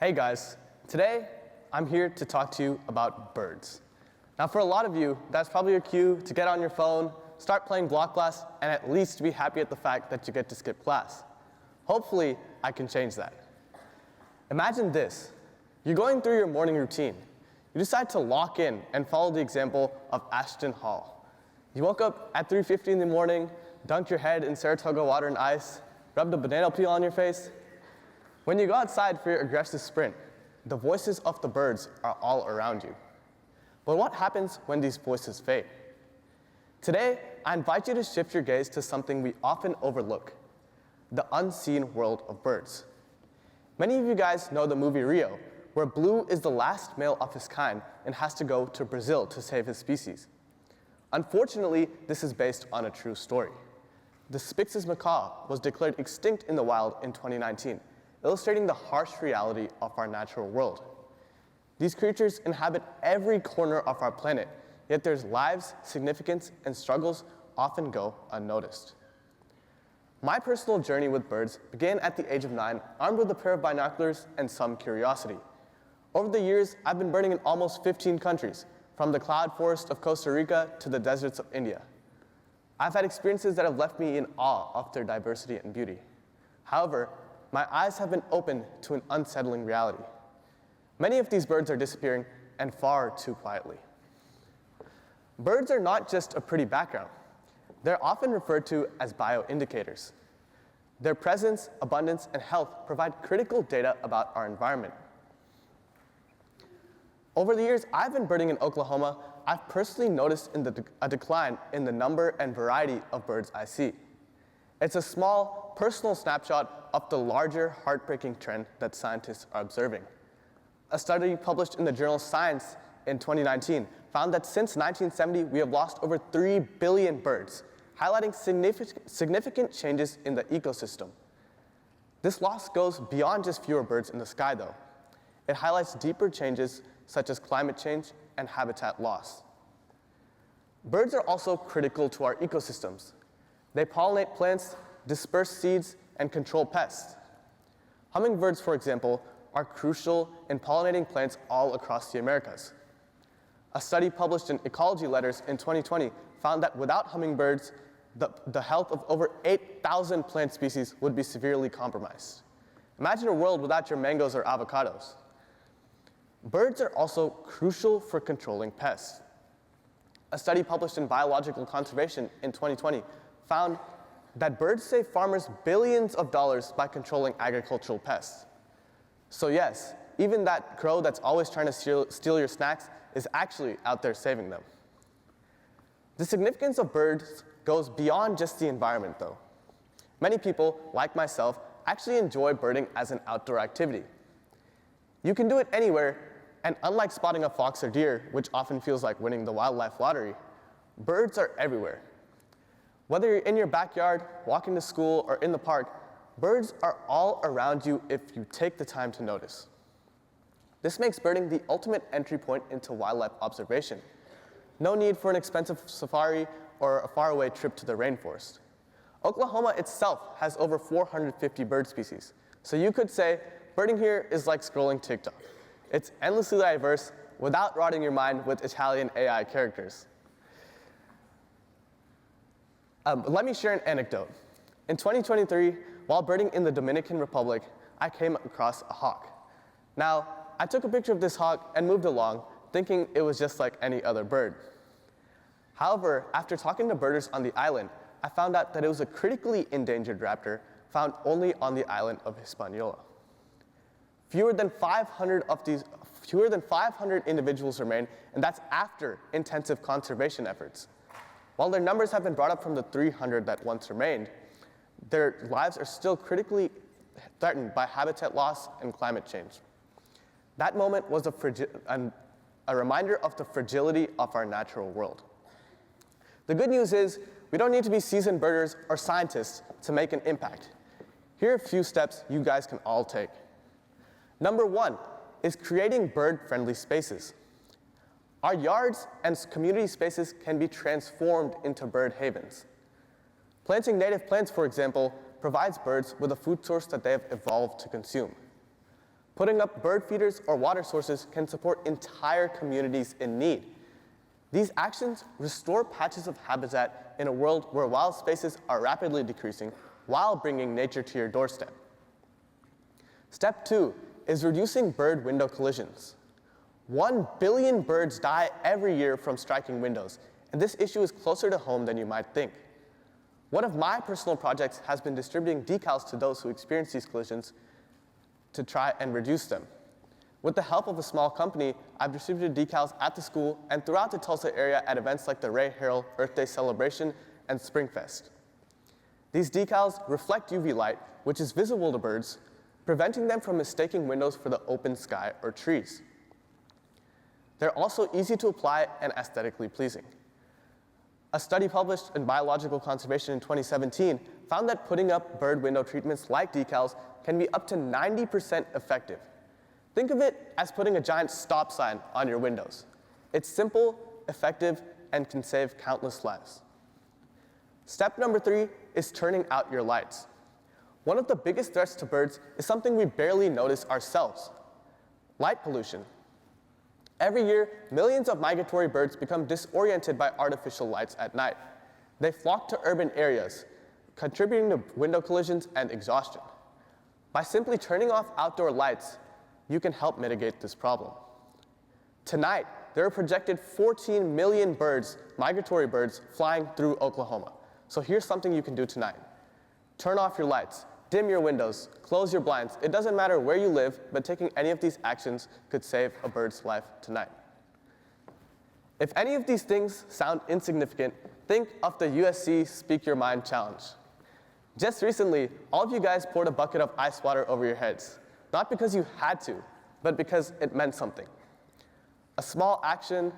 Hey guys, today I'm here to talk to you about birds. Now for a lot of you, that's probably your cue to get on your phone, start playing block class, and at least be happy at the fact that you get to skip class. Hopefully, I can change that. Imagine this. You're going through your morning routine. You decide to lock in and follow the example of Ashton Hall. You woke up at 3:50 in the morning, dunked your head in Saratoga water and ice, rubbed a banana peel on your face. When you go outside for your aggressive sprint, the voices of the birds are all around you. But what happens when these voices fade? Today, I invite you to shift your gaze to something we often overlook, the unseen world of birds. Many of you guys know the movie Rio, where Blue is the last male of his kind and has to go to Brazil to save his species. Unfortunately, this is based on a true story. The Spix's macaw was declared extinct in the wild in 2019, illustrating the harsh reality of our natural world. These creatures inhabit every corner of our planet, yet their lives, significance, and struggles often go unnoticed. My personal journey with birds began at the age of 9, armed with a pair of binoculars and some curiosity. Over the years, I've been birding in almost 15 countries, from the cloud forest of Costa Rica to the deserts of India. I've had experiences that have left me in awe of their diversity and beauty. However, my eyes have been opened to an unsettling reality. Many of these birds are disappearing, and far too quietly. Birds are not just a pretty background. They're often referred to as bioindicators. Their presence, abundance, and health provide critical data about our environment. Over the years I've been birding in Oklahoma, I've personally noticed a decline in the number and variety of birds I see. It's a small, personal snapshot of the larger, heartbreaking trend that scientists are observing. A study published in the journal Science in 2019 found that since 1970, we have lost over 3 billion birds, highlighting significant changes in the ecosystem. This loss goes beyond just fewer birds in the sky, though. It highlights deeper changes such as climate change and habitat loss. Birds are also critical to our ecosystems. They pollinate plants, disperse seeds, and control pests. Hummingbirds, for example, are crucial in pollinating plants all across the Americas. A study published in Ecology Letters in 2020 found that without hummingbirds, the health of over 8,000 plant species would be severely compromised. Imagine a world without your mangoes or avocados. Birds are also crucial for controlling pests. A study published in Biological Conservation in 2020 found that birds save farmers billions of dollars by controlling agricultural pests. So yes, even that crow that's always trying to steal your snacks is actually out there saving them. The significance of birds goes beyond just the environment, though. Many people, like myself, actually enjoy birding as an outdoor activity. You can do it anywhere, and unlike spotting a fox or deer, which often feels like winning the wildlife lottery, birds are everywhere. Whether you're in your backyard, walking to school, or in the park, birds are all around you if you take the time to notice. This makes birding the ultimate entry point into wildlife observation. No need for an expensive safari or a faraway trip to the rainforest. Oklahoma itself has over 450 bird species, so you could say birding here is like scrolling TikTok. It's endlessly diverse without rotting your mind with Italian AI characters. Let me share an anecdote. In 2023, while birding in the Dominican Republic, I came across a hawk. Now, I took a picture of this hawk and moved along, thinking it was just like any other bird. However, after talking to birders on the island, I found out that it was a critically endangered raptor found only on the island of Hispaniola. Fewer than 500 individuals remain, and that's after intensive conservation efforts. While their numbers have been brought up from the 300 that once remained, their lives are still critically threatened by habitat loss and climate change. That moment was a reminder of the fragility of our natural world. The good news is, we don't need to be seasoned birders or scientists to make an impact. Here are a few steps you guys can all take. Number 1 is creating bird-friendly spaces. Our yards and community spaces can be transformed into bird havens. Planting native plants, for example, provides birds with a food source that they have evolved to consume. Putting up bird feeders or water sources can support entire communities in need. These actions restore patches of habitat in a world where wild spaces are rapidly decreasing while bringing nature to your doorstep. Step 2 is reducing bird window collisions. 1 billion birds die every year from striking windows, and this issue is closer to home than you might think. One of my personal projects has been distributing decals to those who experience these collisions to try and reduce them. With the help of a small company, I've distributed decals at the school and throughout the Tulsa area at events like the Ray Harrell Earth Day celebration and Springfest. These decals reflect UV light, which is visible to birds, preventing them from mistaking windows for the open sky or trees. They're also easy to apply and aesthetically pleasing. A study published in Biological Conservation in 2017 found that putting up bird window treatments like decals can be up to 90% effective. Think of it as putting a giant stop sign on your windows. It's simple, effective, and can save countless lives. Step number 3 is turning out your lights. One of the biggest threats to birds is something we barely notice ourselves: light pollution. Every year, millions of migratory birds become disoriented by artificial lights at night. They flock to urban areas, contributing to window collisions and exhaustion. By simply turning off outdoor lights, you can help mitigate this problem. Tonight, there are projected 14 million birds, migratory birds, flying through Oklahoma. So here's something you can do tonight. Turn off your lights, dim your windows, close your blinds. It doesn't matter where you live, but taking any of these actions could save a bird's life tonight. If any of these things sound insignificant, think of the USC Speak Your Mind Challenge. Just recently, all of you guys poured a bucket of ice water over your heads, not because you had to, but because it meant something. A small action,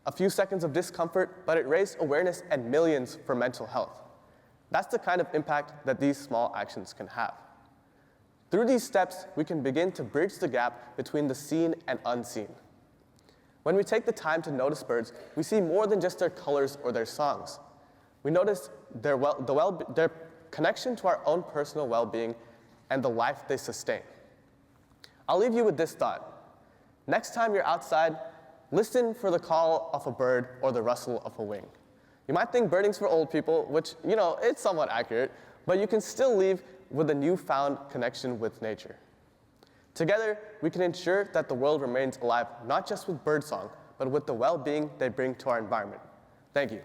a few seconds of discomfort, but it raised awareness and millions for mental health. That's the kind of impact that these small actions can have. Through these steps, we can begin to bridge the gap between the seen and unseen. When we take the time to notice birds, we see more than just their colors or their songs. We notice their connection to our own personal well-being and the life they sustain. I'll leave you with this thought. Next time you're outside, listen for the call of a bird or the rustle of a wing. You might think birding's for old people, which, it's somewhat accurate, but you can still leave with a newfound connection with nature. Together, we can ensure that the world remains alive not just with birdsong, but with the well-being they bring to our environment. Thank you.